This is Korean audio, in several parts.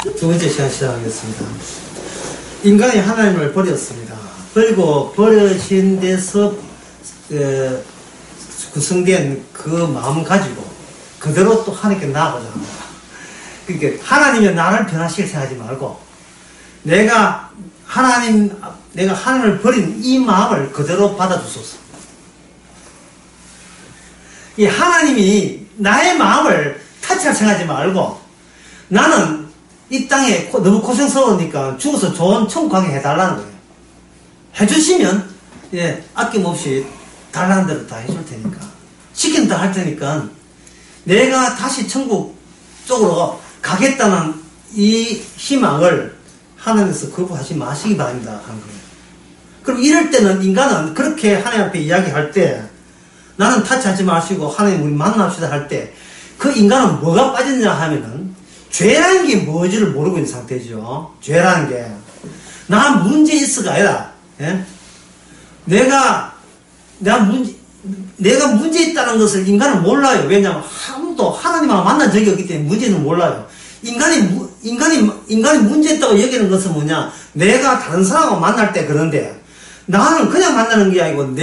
두 번째 시간 시작하겠습니다. 인간이 하나님을 버렸습니다. 그리고 버려진 데서 구성된 그 마음 가지고 그대로 또 하나님께 나아가자 합니다. 그러니까 하나님이 나를 변화시킬 생각하지 말고 내가 하나님을 버린 이 마음을 그대로 받아주소서. 이 하나님이 나의 마음을 타치할 생각하지 말고 나는 이 땅에 너무 고생스러우니까 죽어서 좋은 천국 가게 해달라는 거예요. 해주시면 아낌없이 달라는 대로 다 해줄 테니까 시킨다 할 테니까 내가 다시 천국 쪽으로 가겠다는 이 희망을 하나님께서 거부하지 마시기 바랍니다 하는 거예요. 그럼 이럴 때는 인간은 그렇게 하나님 앞에 이야기할 때 나는 타치하지 마시고 하나님 우리 만납시다 할 때 그 인간은 뭐가 빠졌냐 하면은 죄라는 게 뭔지를 모르고 있는 상태죠. 죄라는 게 나 문제 있어가 아니라 내가 문제 있다는 것을 인간은 몰라요. 왜냐하면 아무도 하나님하고 만난 적이 없기 때문에 문제는 몰라요. 인간이 문제 있다고 여기는 것은 뭐냐? 내가 다른 사람하고 만날 때 그런데 나는 그냥 만나는 게 아니고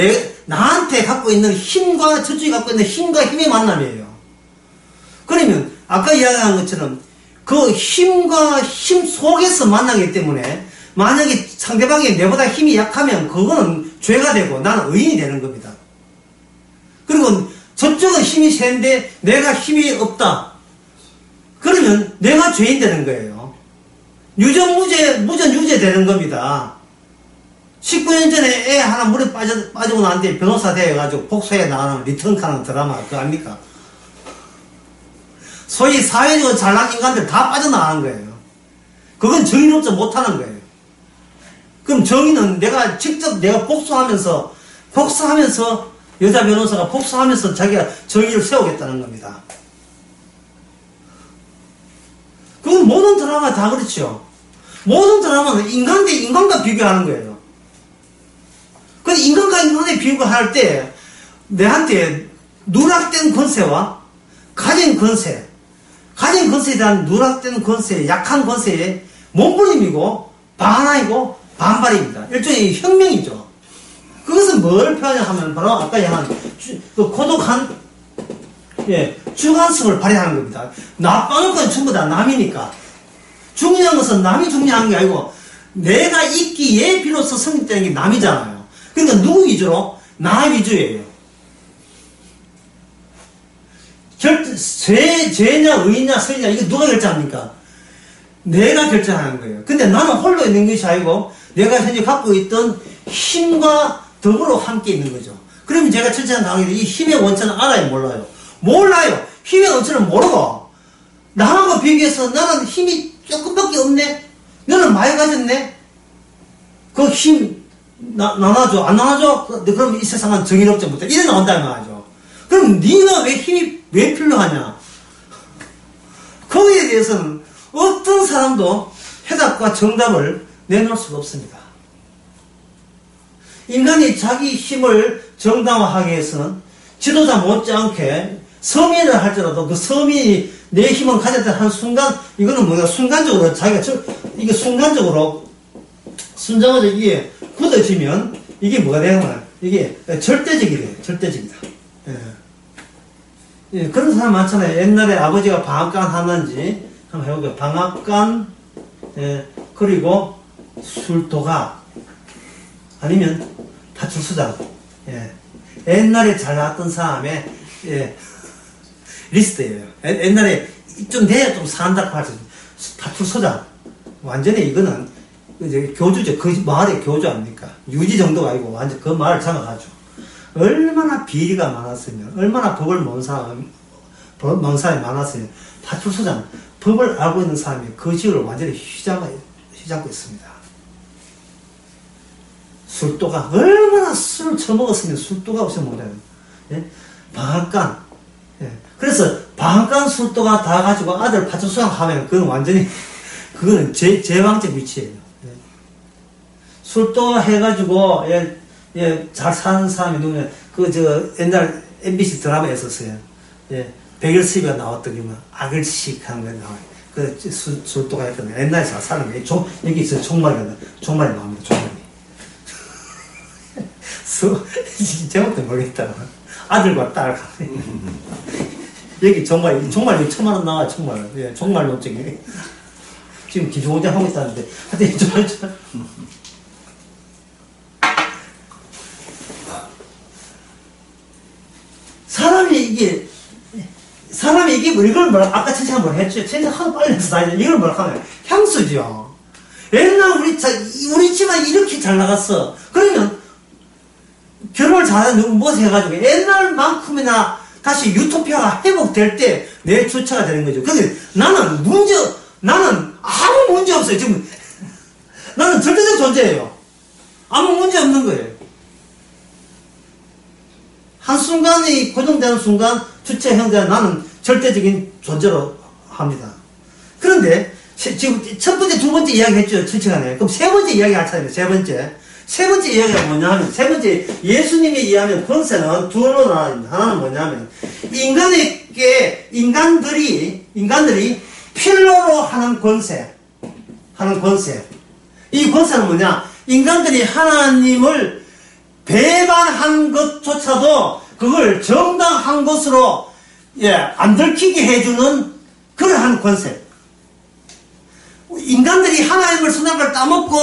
나한테 갖고 있는 힘과 저쪽이 갖고 있는 힘과 힘의 만남이에요. 그러면 아까 이야기한 것처럼 그 힘과 힘 속에서 만나기 때문에 만약에 상대방이 내보다 힘이 약하면 그거는 죄가 되고 나는 의인이 되는 겁니다. 그리고 저쪽은 힘이 세는데 내가 힘이 없다. 그러면 내가 죄인 되는 거예요. 무전 유죄 되는 겁니다. 19년 전에 애 하나 물에 빠지고 난 뒤에 변호사 돼가지고 복수해 나가는 리턴카는 드라마 그거 압니까? 소위 사회적으로 잘난 인간들 다 빠져나가는 거예요. 그건 정의롭지 못하는 거예요. 그럼 정의는 내가 복수하면서 여자 변호사가 복수하면서 자기가 정의를 세우겠다는 겁니다. 그건 모든 드라마 다 그렇죠. 모든 드라마는 인간 대 인간과 비교하는 거예요. 근데 인간과 인간의 비교할 때 내한테 누락된 권세와 가진 권세에 대한 누락된 권세, 약한 권세의 몸부림이고 반항이고 반발입니다. 일종의 혁명이죠. 그것은 뭘 표현하면 바로 아까 얘기한 고독한 주관성을 발휘하는 겁니다. 나빠는 건 전부 다 남이니까. 중요한 것은 남이 중요한 게 아니고 내가 있기에 비로소 성립되는 게 남이잖아요. 그러니까 누구 위주로? 나 위주예요. 죄냐 의냐 선이냐 이거 누가 결정합니까? 내가 결정하는 거예요. 근데 나는 홀로 있는 것이 아니고 내가 현재 갖고 있던 힘과 더불어 함께 있는 거죠. 그러면 제가 첫째는 강의를 이 힘의 원천을 알아요 몰라요? 몰라요. 힘의 원천을 모르고 나하고 비교해서 나는 힘이 조금밖에 없네. 너는 많이 가졌네. 그 힘 나눠줘 안 나눠줘? 그럼 이 세상은 정의롭지 못해. 이래 나온다는 말이죠. 그럼 네가 왜 힘이 왜 필요하냐? 거기에 대해서는 어떤 사람도 해답과 정답을 내놓을 수가 없습니다. 인간이 자기 힘을 정당화하기 위해서는 지도자 못지않게 서민을 할지라도 그 서민이 내 힘을 가졌다 한 순간 이거는 뭐냐 순간적으로 이게 순간적으로 순정어져 이게 굳어지면 이게 뭐가 되냐 이게 절대적이래요. 절대적이다. 그런 사람 많잖아요. 옛날에 아버지가 방앗간 하는지 한번 해볼게요. 방앗간 그리고 술도가 아니면 파출소장. 옛날에 잘 나왔던 사람의 리스트예요. 옛날에 좀 돼야 좀 산다고 할 수 있어요. 파출소장. 완전히 이거는 이제 교주죠. 그 마을의 교주 아닙니까? 유지 정도가 아니고 완전 그 마을을 장악하죠. 얼마나 비리가 많았으면, 얼마나 법을 모르는 사람이 많았으면, 파출소장, 법을 알고 있는 사람이 그 지역을 완전히 휘잡고 있습니다. 술도가, 얼마나 술을 처먹었으면 술도가 없으면 못해요. 방앗간. 그래서 방앗간 술도가 다 가지고 아들 파출소장 하면 그건 완전히, 그거는 제왕적 위치예요. 술도 해가지고, 잘 사는 사람이 누구냐, 옛날 MBC 드라마에 있었어요. 백일수비가 나왔더니만, 악을식 하는 거 나와요. 술도가 했거든요. 옛날에 사람이, 여기 있어, 종말이 나옵니다, 종말이. 제목도 모르겠다. 아들과 딸. 여기 종말 1,000만원 나와, 정말. 예, 종말 논증이. 지금 기초공장 하고 있다는데. 하여튼, 사람이 이게 뭐 이걸 뭐라, 아까 천천히 한번 했죠. 천천히 하도 빨리 해서 다니죠. 이걸 뭐라 하면 향수죠. 옛날 우리 집안 이렇게 잘 나갔어. 그러면 결혼을 잘하는 무엇을 해가지고 옛날만큼이나 다시 유토피아가 회복될 때 내 주체가 되는 거죠. 근데 나는 아무 문제 없어요. 지금 나는 절대적 존재예요. 아무 문제 없는 거예요. 한순간이 고정되는 순간 주체 형제는 나는 절대적인 존재로 합니다. 그런데 지금 첫 번째, 두 번째 이야기 했죠. 주체간에. 그럼 세 번째 이야기 할 차례입니다. 세 번째 이야기가 뭐냐 하면, 세 번째 예수님에 의하면 권세는 두로 나눠집니다. 하나는 뭐냐 하면, 인간들이 필요로 하는 권세. 이 권세는 뭐냐? 인간들이 하나님을 배반한 것조차도 그걸 정당한 것으로, 안 들키게 해주는 그러한 권세. 인간들이 하나님을 선악을 따먹고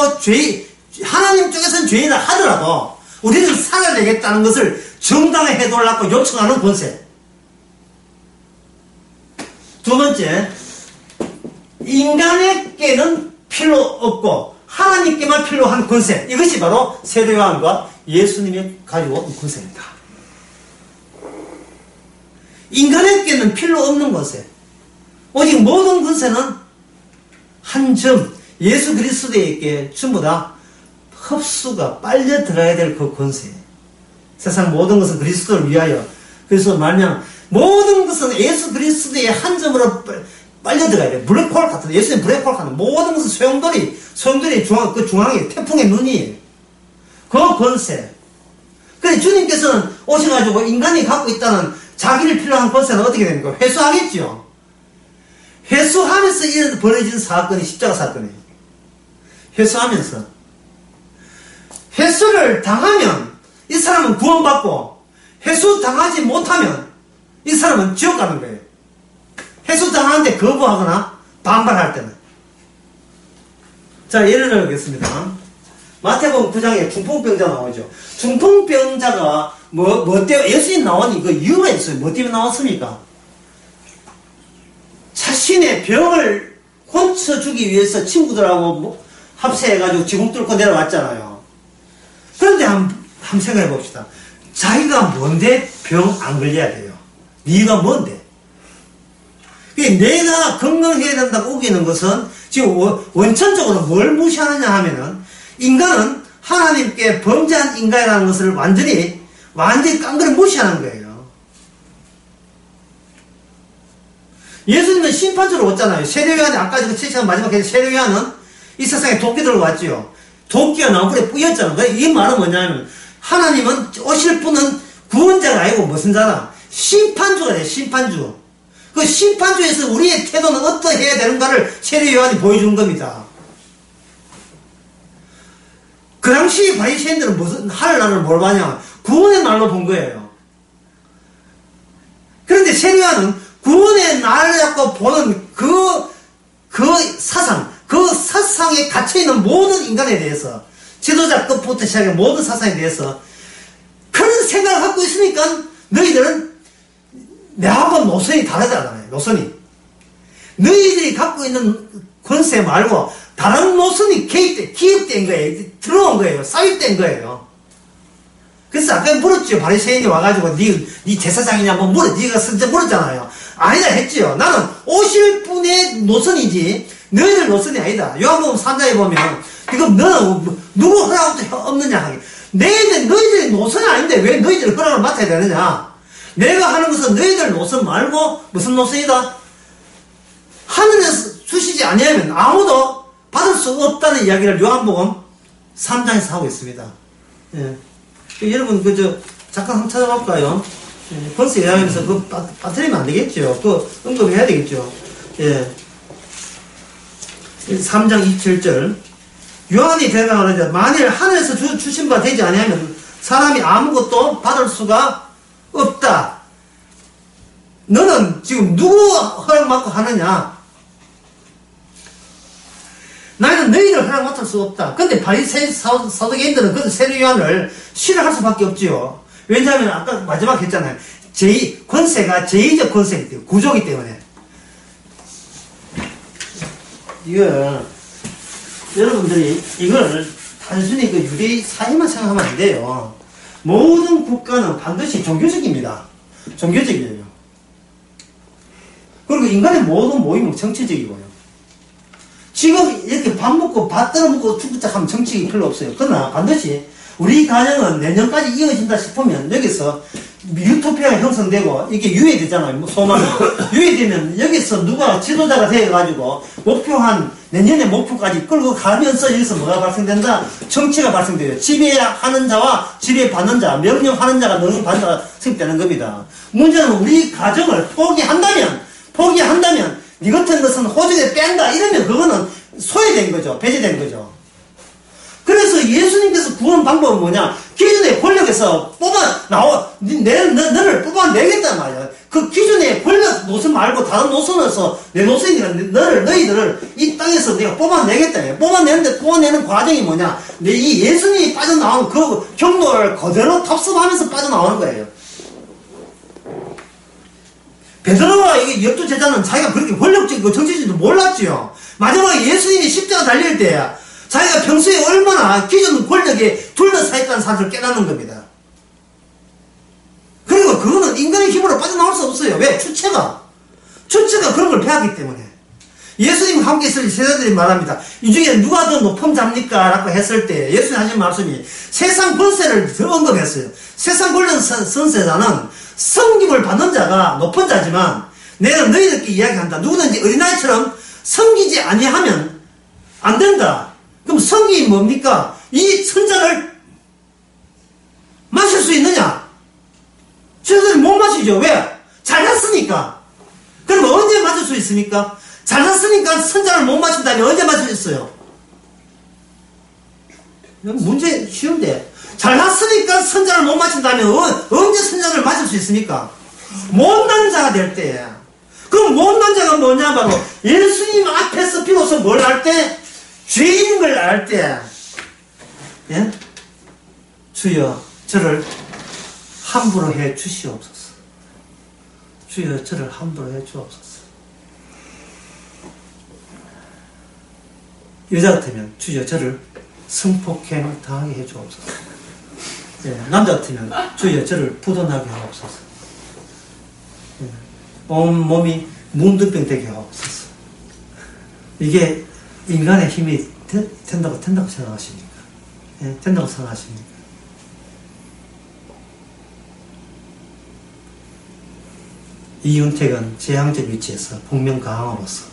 하나님 쪽에서는 죄인을 하더라도 우리는 살아내겠다는 것을 정당히 해달라고 요청하는 권세. 두 번째, 인간에게는 필요 없고 하나님께만 필요한 권세. 이것이 바로 세례 요한과 예수님이 가지고 온 권세입니다. 인간에게는 필요 없는 권세. 오직 모든 권세는 한 점, 예수 그리스도에게 전부 다 흡수가 빨려 들어야 될 그 권세. 세상 모든 것은 그리스도를 위하여. 그래서 말하면 모든 것은 예수 그리스도의 한 점으로 빨려 들어야 돼. 블랙홀 같은, 예수님 블랙홀 같은, 모든 것은 소용돌이 중앙에 태풍의 눈이에요. 그 권세. 그래, 주님께서는 오셔가지고 인간이 갖고 있다는 자기를 필요한 권세는 어떻게 됩니까? 회수하겠죠. 회수하면서 벌어진 사건이 십자가 사건이에요. 회수를 당하면 이 사람은 구원받고, 회수 당하지 못하면 이 사람은 지옥 가는 거예요. 회수 당하는데 거부하거나 반발할 때는. 자, 예를 들어보겠습니다. 마태복음 9장에 중풍병자 나오죠. 중풍병자가 뭐 때문에 예수님 나오니 그 이유가 있어요. 뭐 때문에 나왔습니까? 자신의 병을 고쳐주기 위해서 친구들하고 합세해가지고 지붕 뚫고 내려왔잖아요. 그런데 한번 생각해 봅시다. 자기가 뭔데 병 안 걸려야 돼요? 네가 뭔데? 내가 건강해야 된다고 우기는 것은 지금 원천적으로 뭘 무시하느냐 하면은, 인간은 하나님께 범죄한 인간이라는 것을 완전히 깡그리 무시하는 거예요. 예수님은 심판주로 왔잖아요. 세례요한이 아까 그 7시간 마지막에 세례요한은 이 세상에 도끼 들고 왔지요. 도끼가 나무불에 뿌였잖아요. 이 말은 뭐냐면, 하나님은 오실 분은 구원자가 아니고 무슨 자나? 심판주가 돼요. 심판주. 그 심판주에서 우리의 태도는 어떻게 해야 되는가를 세례요한이 보여준 겁니다. 그 당시 바리새인들은 무슨 하늘나라를 뭘 봐냐? 구원의 날로 본 거예요. 그런데 세례요한은 구원의 날을 갖고 보는 그 사상에 갇혀있는 모든 인간에 대해서, 지도자 끝부터 시작해 모든 사상에 대해서 그런 생각을 갖고 있으니까 너희들은 내하고 노선이 다르잖아요. 노선이. 너희들이 갖고 있는 권세 말고 다른 노선이 기입된 거예요. 들어온 거예요. 삽입된 거예요. 그래서 아까 물었죠. 바리새인이 와가지고 네 제사장이냐 뭐 네가 진짜 물었잖아요. 아니다 했지요. 나는 오실 분의 노선이지 너희들 노선이 아니다. 요한복음 3장에 보면 지금 너는 누구 허락도 없느냐 하기. 너희들이 노선이 아닌데 왜 너희들 허락을 맡아야 되느냐. 내가 하는 것은 너희들 노선 말고 무슨 노선이다? 하늘에서 주시지 아니하면 아무도 받을 수 없다는 이야기를 요한복음 3장에서 하고 있습니다. 예. 여러분 잠깐 한번 찾아볼까요? 예. 권세 이야기하면서 그거 빠뜨리면 안 되겠죠. 그거 언급해야 되겠죠. 예. 3장 27절. 요한이 대답하는데 만일 하늘에서 주신 바 되지 아니하면 사람이 아무것도 받을 수가 없다. 너는 지금 누구 허락받고 하느냐? 나는 너희를 허락받을 수 없다. 근데 바리새인 사두개인들은 그 세례 요한을 싫어할 수밖에 없지요. 왜냐하면 아까 마지막 했잖아요. 권세가 제2적 권세이기 때문에, 구조이기 때문에. 이걸 여러분들이 이걸 단순히 그 유대의 사회만 생각하면 안 돼요. 모든 국가는 반드시 종교적입니다. 종교적이에요. 그리고 인간의 모든 모임은 정치적이고요. 지금 이렇게 밥 먹고 밥 떨어 먹고 죽자 하면 정치가 별로 없어요. 그러나 반드시 우리 가정은 내년까지 이어진다 싶으면 여기서 유토피아가 형성되고 이게 유예되잖아요. 소망이. 유예되면 여기서 누가 지도자가 되어가지고 목표한 내년의 목표까지 끌고 가면서 여기서 뭐가 발생된다? 정치가 발생돼요. 지배하는 자와 지배받는 자, 명령하는 자가 명령받는 자가 생기는 겁니다. 문제는 우리 가정을 포기한다면 네 같은 것은 호적에 뺀다 이러면 그거는 소외된 거죠. 배제된 거죠. 그래서 예수님께서 구원 방법은 뭐냐? 기존의 권력에서 너를 뽑아내겠단 말이야. 그 기존의 권력 노선 말고 다른 노선에서 내 노선이니까 너희들을 이 땅에서 내가 뽑아내겠다. 뽑아내는 과정이 뭐냐? 이 예수님이 빠져나온 그 경로를 그대로 탑승하면서 빠져나오는 거예요. 베드로와 이 열두 제자는 자기가 그렇게 권력적이고 정치적인지도 몰랐지요. 마지막에 예수님이 십자가 달릴 때 자기가 평소에 얼마나 기존 권력에 둘러싸여 있다는 사실을 깨닫는 겁니다. 그리고 그거는 인간의 힘으로 빠져나올 수 없어요. 왜? 주체가 그런 걸 배웠기 때문에. 예수님과 함께 있을 제자들이 말합니다. 이 중에 누가 더 높은 자입니까? 라고 했을 때 예수님 하신 말씀이 세상 권세를 더 언급했어요. 세상 권력 선세자는 섬김을 받는 자가 높은 자지만 내가 너희들께 이야기한다. 누구든지 어린아이처럼 섬기지 아니하면 안 된다. 그럼 섬김이 뭡니까? 이 선자를 마실 수 있느냐? 저들이 못 마시죠. 왜? 잘났으니까. 그럼 언제 마실 수 있습니까? 잘났으니까 선자를 못 마신다면 언제 마실 수 있어요? 문제 쉬운데. 잘났으니까 선자를 못 마신다면 언제 선자를 마실 수 있습니까? 못난 자가 될 때. 그럼 못난 자가 뭐냐? 바로 예수님 앞에서 비로소 뭘 할 때? 죄인인 걸 알 때. 예? 주여 저를 함부로 해 주시옵소서. 주여 저를 함부로 해 주옵소서. 여자 같으면 주여 저를 성폭행 당하게 해 주옵소서. 예, 남자 같으면 주여 저를 부도나게 하옵소서. 예, 온 몸이 문둥병 되게 하옵소서. 이게 인간의 힘이 된다고 생각하십니까? 예, 된다고 생각하십니까? 이윤택은 재앙적 위치에서 복면가왕으로서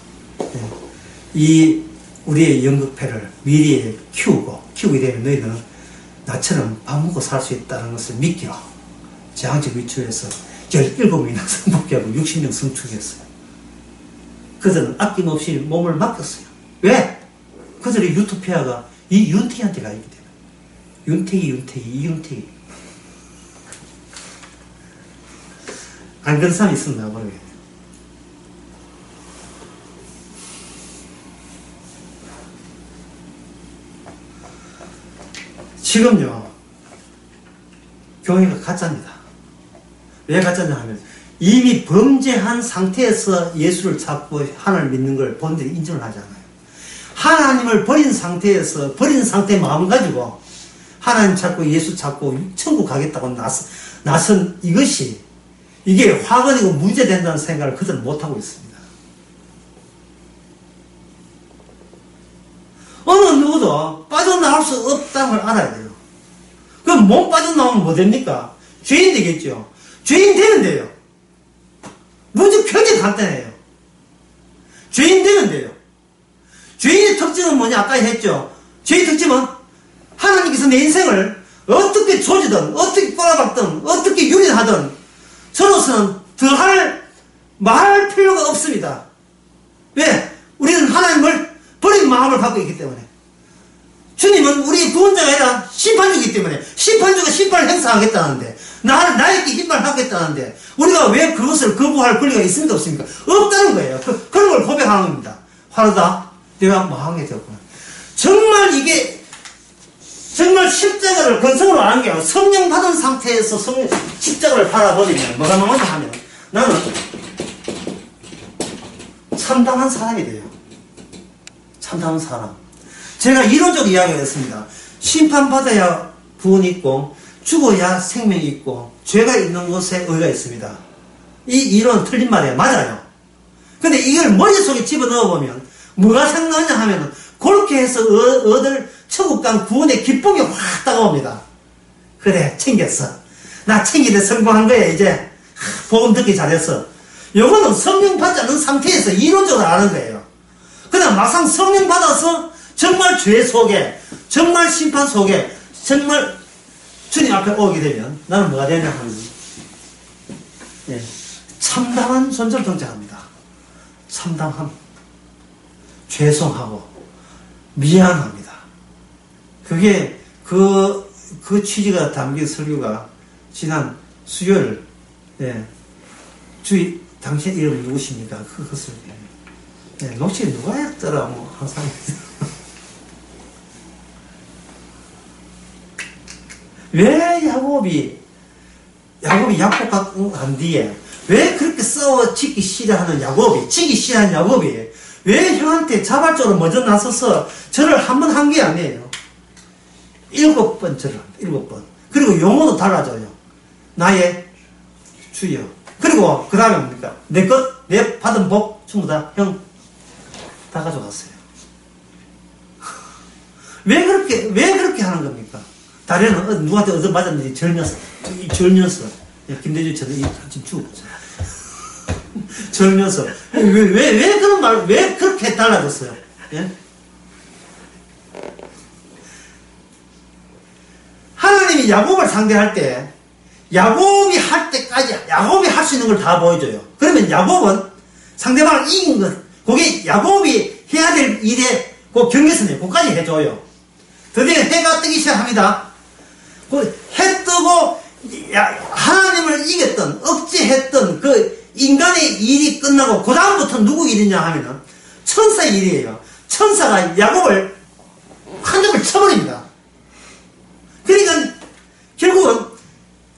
이 우리의 연극패를 미래에 키우게 되면 너희들은 나처럼 밥 먹고 살 수 있다는 것을 믿기로 재앙적 위치에서 17명이나 성폭행하고 60명 성축했어요. 그들은 아낌없이 몸을 맡겼어요. 왜? 그들의 유토피아가 이 윤택이한테 가 있기 때문에. 이윤택이. 안 그런 사람이 있으면 나와버려요. 지금요, 교회가 가짜입니다. 왜 가짜냐 하면, 이미 범죄한 상태에서 예수를 찾고 하나님을 믿는 걸 본인들이 인정을 하지 않아요. 하나님을 버린 상태에서, 버린 상태의 마음 가지고, 하나님 찾고 예수 찾고 천국 가겠다고 나선 이것이, 이게 화근이고 문제된다는 생각을 그들은 못하고 있습니다. 어느 누구도 빠져나올 수 없다는 걸 알아야 돼요. 그럼 못 빠져나오면 뭐 됩니까? 죄인 되겠죠. 죄인 되면 돼요. 문제 굉장히 간단해요. 죄인 되면 돼요. 죄인의 특징은 뭐냐? 아까 했죠. 죄의 특징은 하나님께서 내 인생을 어떻게 조지든 어떻게 꼬라박든 어떻게 유린하든 저로서는 더할 말할 필요가 없습니다. 왜? 우리는 하나님을 버린 마음을 갖고 있기 때문에. 주님은 우리 구원자가 아니라 심판주이기 때문에 심판주가 심판을 행사하겠다는데 나에게 심판을 하겠다는데 우리가 왜 그것을 거부할 권리가 있습니까 없습니까? 없다는 거예요. 그런 걸 고백하는 겁니다. 화르다 내가 망하게 되었구나. 정말 이게 정말 십자가를 건성으로 아는 게 아니라 성령 받은 상태에서 십자가를 바라보면 뭐가 나오냐 하면 나는 참담한 사람이 돼요. 참담한 사람. 제가 이론적으로 이야기를 했습니다. 심판받아야 구원이 있고 죽어야 생명이 있고 죄가 있는 곳에 의가 있습니다. 이 이론은 틀린 말이에요. 맞아요. 근데 이걸 머릿속에 집어넣어보면 뭐가 생각나냐 하면은 그렇게 해서 얻을 천국간 구원의 기쁨이 확 다가옵니다. 그래 챙겼어. 나 챙기는데 성공한 거야 이제. 복음 듣기 잘했어. 요거는 성령 받지 않는 상태에서 이론적으로 아는 거예요. 그냥 막상 성령 받아서 정말 죄 속에 정말 심판 속에 정말 주님 앞에 오게 되면 나는 뭐가 되냐 하면 참담한 존재를 등장합니다. 참담함, 죄송하고 미안합니다. 그게 그 취지가 담긴 설교가 지난 수요일 주의 당신 이름이 누구십니까? 그것을 녹취 누가 했더라 뭐 항상 왜 야곱이 약속한 뒤에 왜 그렇게 싸워 지기 싫어하는 야곱이 왜 형한테 자발적으로 먼저 나서서 절을 한 번 한 게 아니에요. 7번 절을 합니다. 7번. 그리고 용어도 달라져요. 나의 주여. 그리고 그 다음에 뭡니까? 내 받은 복 전부 다 형 다 가져갔어요. 왜 그렇게 하는 겁니까? 다리는 누구한테 얻어 맞았는지 절면서 김대중처럼 지금 죽었어요. 절면서 왜 그런 말 왜 그렇게 달라졌어요? 예? 하나님이 야곱을 상대할 때 야곱이 할 때까지 야곱이 할 수 있는 걸 다 보여줘요. 그러면 야곱은 상대방을 이긴 것 그게 야곱이 해야 될 일에 그 경계선에 그까지 해줘요. 드디어 해가 뜨기 시작합니다. 해 뜨고 하나님을 이겼던 억제했던 그 인간의 일이 끝나고 그 다음부터 누구 일이냐 하면은 천사의 일이에요. 천사가 야곱을 한 점을 쳐버립니다. 그러니까 결국은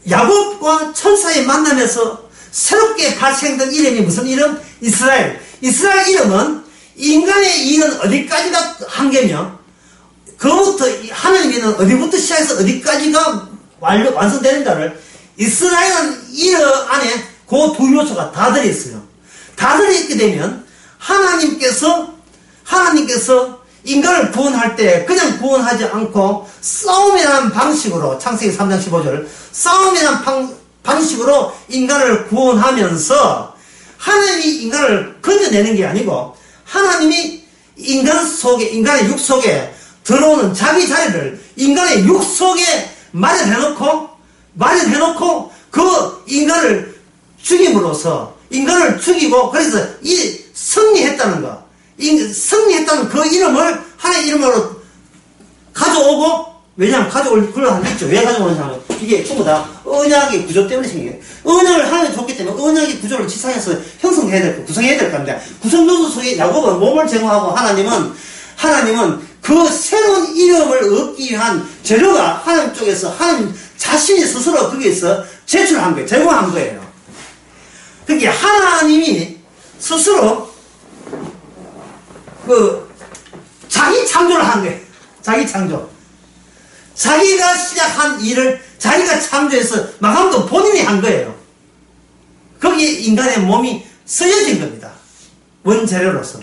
야곱과 천사의 만남에서 새롭게 발생된 이름이 무슨 이름? 이스라엘. 이스라엘 이름은 인간의 일은 어디까지가 한계며 그부터 하나님이는 어디부터 시작해서 어디까지가 완성되는가를 이스라엘은 이름 안에 그 두 요소가 다 들어있어요. 다 들어있게 되면 하나님께서 인간을 구원할 때 그냥 구원하지 않고 싸움이라는 방식으로 창세기 3장 15절 싸움이라는 방식으로 인간을 구원하면서 하나님이 인간을 건져내는 게 아니고 하나님이 인간의 육 속에 들어오는 자기 자리를 인간의 육 속에 마련해놓고 그 인간을 죽임으로써 인간을 죽이고 그래서 이 승리했다는 거 승리했다는 그 이름을 하나의 이름으로 가져오고 왜냐하면 가져올 그걸 안 했죠. 왜 가져오느냐 하면 이게 전부 다 언약의 구조 때문에 생겨요. 언약을 하나님 줬기 때문에 언약의 구조를 지상에서 형성해야 될 거, 구성해야 될 겁니다. 구성 요소 속에 야곱은 몸을 제공하고 하나님은 그 새로운 이름을 얻기 위한 재료가 하나님 쪽에서 하나님 자신이 스스로 거기에서 제출한 거예요. 제공한 거예요. 그게 하나님이 스스로 자기 창조를 한 거예요. 자기 창조. 자기가 시작한 일을 자기가 창조해서 마감도 본인이 한 거예요. 거기에 인간의 몸이 쓰여진 겁니다. 원재료로서.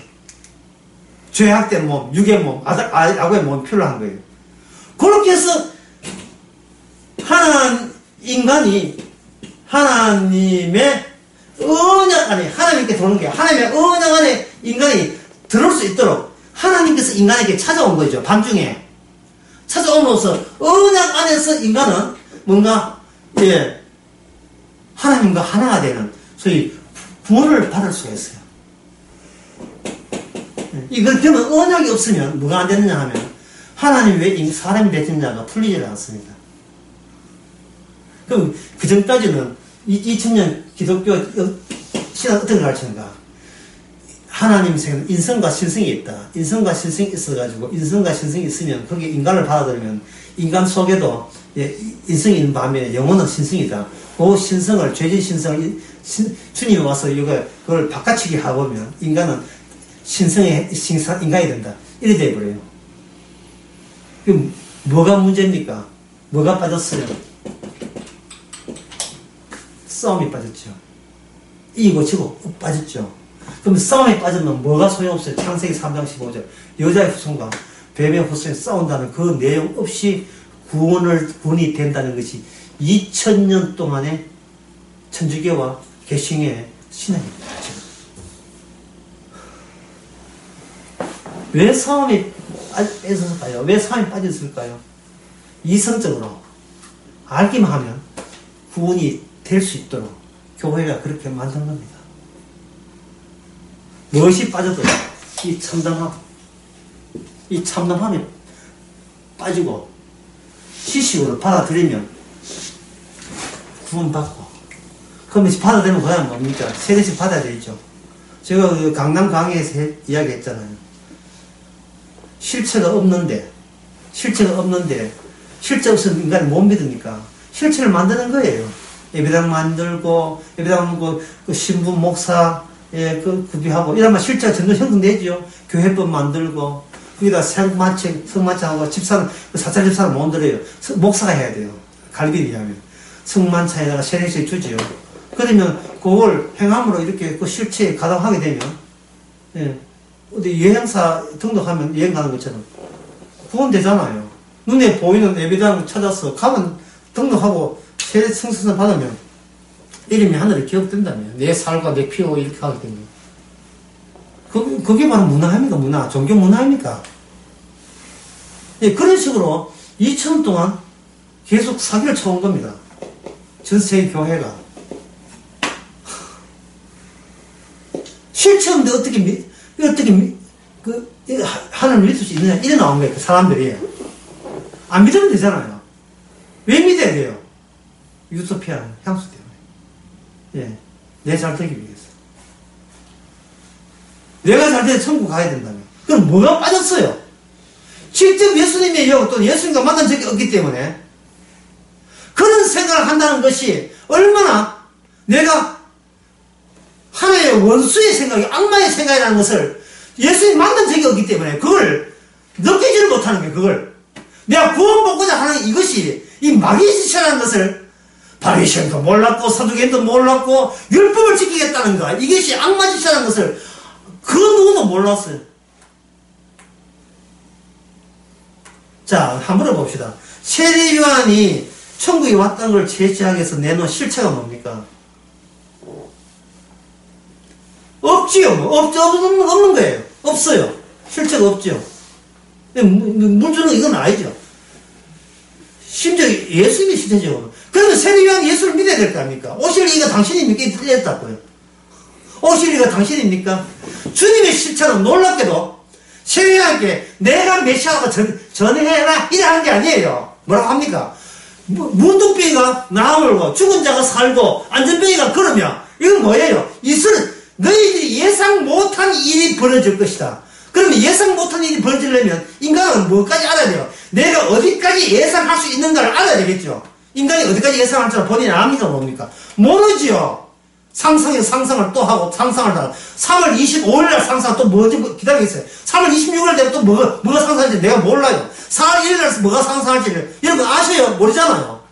죄악된 몸, 육의 몸, 악의 몸이 필요한 거예요. 그렇게 해서 인간이 하나님의 언약 안에 하나님께 들어오는 거예요. 하나님의 언약 안에 인간이 들어올 수 있도록 하나님께서 인간에게 찾아온 거죠. 밤중에 찾아오면서 언약 안에서 인간은 뭔가 하나님과 하나가 되는 소위 구원을 받을 수가 있어요. 이걸 그러면 언약이 없으면 뭐가 안 되느냐 하면 하나님 왜 사람이 되신 자가 풀리질 않습니다. 그럼 그 전까지는 2000년 기독교 신앙 어떤 걸 가르치는가? 하나님 생각 인성과 신성이 있다. 인성과 신성이 있어가지고 인성과 신성이 있으면 거기에 인간을 받아들이면 인간 속에도 인성이 있는 반면에 영혼은 신성이다. 그 신성을 죄진 신성을 주님이 와서 그걸 바꿔치기 하보면 인간은 신성의 인간이 된다. 이래 돼버려요. 그럼 뭐가 문제입니까? 뭐가 빠졌어요? 싸움이 빠졌죠. 이기고 지고 빠졌죠. 그럼 싸움에 빠지면 뭐가 소용없어요? 창세기 3장 15절 여자의 후손과 뱀의 후손이 싸운다는 그 내용 없이 구원이 된다는 것이 2000년 동안의 천주교와 개신의 신앙입니다. 왜 싸움이 빠졌을까요? 왜 싸움이 빠졌을까요? 이성적으로 알기만 하면 구원이 될 수 있도록 교회가 그렇게 만든 겁니다. 무엇이 빠져도 이 참담함이 빠지고 지식으로 받아들이면 구원받고, 그러면 받아들이면 그냥 뭡니까? 세대씩 받아야 되죠. 제가 그 강남 강의에서 이야기했잖아요. 실체가 없는데 실체 없으면 인간이 못 믿으니까 실체를 만드는 거예요. 예배당 만들고, 예배당 그 신부 목사 구비하고 이러면 실제가 점점 형성되죠. 교회법 만들고, 거기다 성만찬하고 집사는, 사찰 집사는 못 들어요. 목사가 해야 돼요. 갈비를 위하면. 성만찬에다가 세례식 주지요. 그러면 그걸 행함으로 이렇게 그 실체에 가담하게 되면, 어디 여행사 등록하면 여행 가는 것처럼 구원되잖아요. 눈에 보이는 예배당 찾아서 가면 등록하고 세례 성수선 받으면 이름이 하늘에 기억된다며. 내 살과 내 피로 이렇게 하게 됩니다. 그게 바로 문화입니까? 문화. 종교 문화입니까? 그런 식으로 2000년 동안 계속 사기를 쳐온 겁니다. 전 세계 교회가. 실체 없는데 어떻게 하나님을 믿을 수 있느냐? 이래 나온 거예요. 그 사람들이. 안 믿으면 되잖아요. 왜 믿어야 돼요? 유토피아 향수 때문에. 내 잘 되기 위해서. 내가 잘 돼야 천국 가야 된다며. 그럼 뭐가 빠졌어요? 직접 예수님의 영, 또 예수님과 만난 적이 없기 때문에 그런 생각을 한다는 것이 얼마나 내가 하나의 원수의 생각이, 악마의 생각이라는 것을 예수님 만난 적이 없기 때문에 그걸 느끼지를 못하는 거예요. 그걸 내가 구원받고자 하는 이것이 이 마귀짓이라는 것을 바리새인도 몰랐고 사두개인도 몰랐고 율법을 지키겠다는 거, 이것이 악마짓이라는 것을 그 누구도 몰랐어요. 자, 한번 물어봅시다. 세례 요한이 천국에 왔다는 걸 제시하기 위해서 내놓은 실체가 뭡니까? 없지요. 없는 거예요. 없어요. 실체가 없죠. 문제는 이건 아니죠. 심지어 예수님이 실체죠. 그러면 세례 요한이 예수를 믿어야 될 거 아닙니까? 오실 이가 당신입니까? 틀렸다고요. 오실 이가 당신입니까? 주님의 실체는 놀랍게도 세례 요한께 내가 메시아가 전해해라 이래 하는 게 아니에요. 뭐라고 합니까? 문둥병이가 나물고 죽은 자가 살고 안전병이가 걸으며, 이건 뭐예요? 너희들이 예상 못한 일이 벌어질 것이다. 그러면 예상 못한 일이 벌어지려면 인간은 뭐까지 알아야 돼요? 내가 어디까지 예상할 수 있는가를 알아야 되겠죠. 인간이 어디까지 예상할 줄 본인이 압니까? 뭡니까? 모르지요. 상상을 또 하고 상상을 하고 3월 25일날 상상 또 뭐지 기다리겠어요. 3월 26일 되면 또 뭐가 상상할지 내가 몰라요. 4월 1일날 뭐가 상상할지 이런 거 아셔요? 모르잖아요.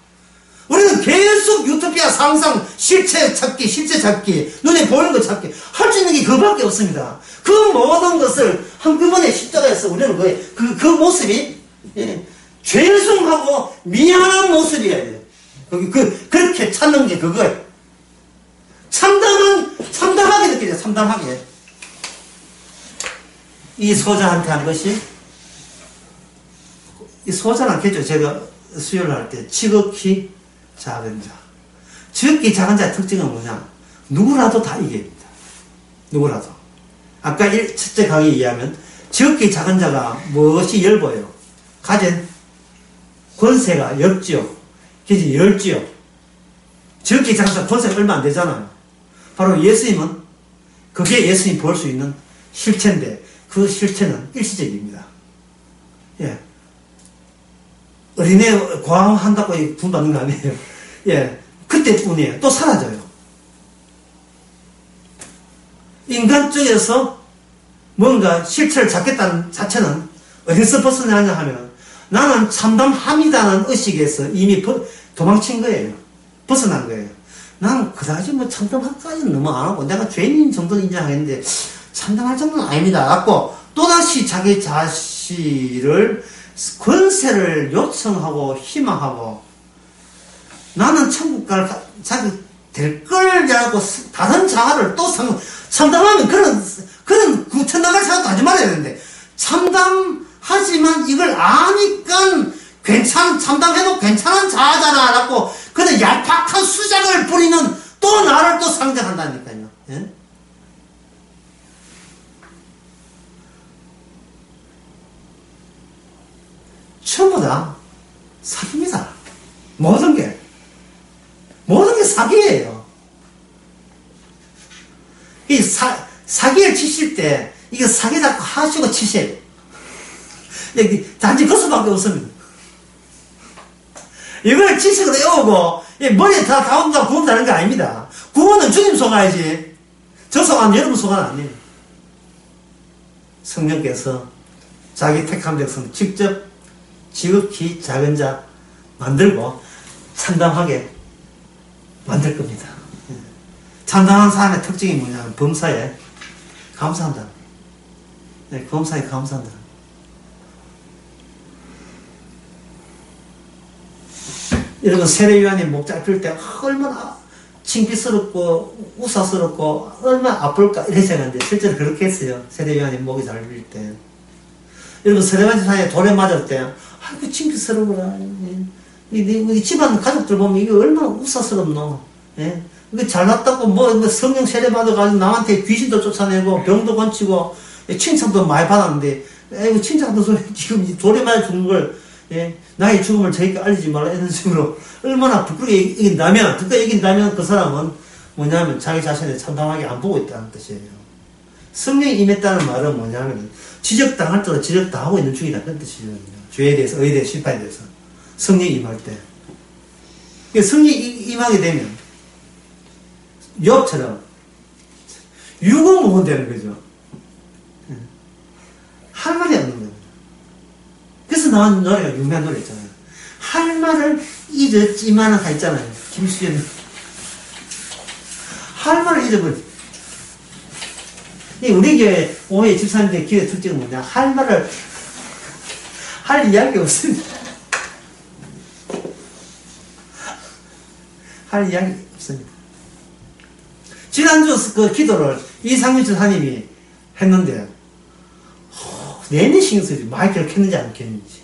우리는 계속 유토피아 상상, 실체 찾기, 눈에 보이는 거 찾기, 할 수 있는 게 그밖에 없습니다. 그 모든 것을 한꺼번에 십자가에서 우리는 그 모습이, 죄송하고 미안한 모습이어야 돼요. 그렇게 찾는 게 그거예요. 참담하게 느껴져요, 참담하게. 이 소자한테 한 것이, 이 소자는 않겠죠. 제가 수요를 할 때, 지극히 작은 자. 지극히 작은 자의 특징은 뭐냐? 누구라도 다 이깁니다. 누구라도. 아까 첫째 강의에 의하면 적게 작은 자가 무엇이 열보여? 가진 권세가 엽지요. 그지 열지요. 적게 작은 자 권세가 얼마 안 되잖아요. 바로 예수님은 그게 예수님이 볼 수 있는 실체인데 그 실체는 일시적입니다. 예. 어린애 과음한다고 분받는 거 아니에요. 예. 그때뿐이에요. 또 사라져요. 인간 쪽에서 뭔가 실체를 잡겠다는 자체는 어디서 벗어나냐 하면 나는 참담합니다는 의식에서 이미 도망친 거예요. 벗어난 거예요. 나는 그다지 뭐 참담할까지는 너무 안 하고 내가 죄인인 정도는 인정하겠는데 참담할 정도는 아닙니다. 갖고 또다시 자기 자신을 권세를 요청하고 희망하고 나는 천국 갈 자기 될 걸이라고 다른 자아를 또 참담하면 그런 구천당할 생각도 하지 말아야 되는데 참담하지만 이걸 아니까 참담해도 괜찮은 자아잖아 라고 그런 얄팍한 수작을 부리는 또 나를 또 상정한다니까요. 예? 전부 다 사기입니다. 모든 게 사기예요. 이 사기를 치실 때 이거 사기 잡고 하시고 치세요. 단지 그 수밖에 없습니다. 이걸 지식으로 외우고 머리에 다 가운데 구원 다는 게 아닙니다. 구원은 주님 속아야지. 저 속아는 여러분 속아는 아니에요. 성령께서 자기 택한 백성 직접 지극히 작은 자 만들고 참담하게 만들 겁니다. 참담한 사람의 특징이 뭐냐면 범사에 감사한다. 네, 범사에 감사한다. 여러분 세례요한이 목 잡힐 때 얼마나 창피스럽고 우사스럽고 얼마나 아플까 이렇게 생각하는데 실제로 그렇게 했어요. 세례요한이 목이 잡힐 때. 여러분 세례요한 사이에 돌에 맞을 때 아이고 창피스러워라. 우리 집안 가족들 보면 이거 얼마나 우사스럽노. 예? 이거 잘났다고 뭐 성령 세례 받아가지고 남한테 귀신도 쫓아내고 병도 건치고 칭찬도 많이 받았는데 에이고 칭찬도 소리 지금 돌에 맞아 죽는 걸 예? 나의 죽음을 저에게 알리지 말라 이런 식으로 얼마나 부끄럽게 이긴다면 그 사람은 뭐냐면 자기 자신을 참담하게 안 보고 있다는 뜻이에요. 성령이 임했다는 말은 뭐냐면 지적당할 때도 지적당하고 있는 중이다 그런 뜻이거든요. 죄에 대해서 의에 대해서 심판에 대해서 성령이 임할 때 성령이 임하게 되면 욥처럼 유고무원 되는 거죠. 할 말이 없는 거예요. 그래서 나온 노래가 유명한 노래 있잖아요. 할 말을 잊었지만 하 있잖아요. 김수현 할 말을 잊어버렸지. 우리 교회 오해 집사님들의 기회 특징은 뭐냐? 할 말을 할 이야기 없습니다. 할 이야기 없습니다. 지난주 그 기도를 이상민 집사님이 했는데 내내 신경 쓰지 마이크를 켰는지 안 켰는지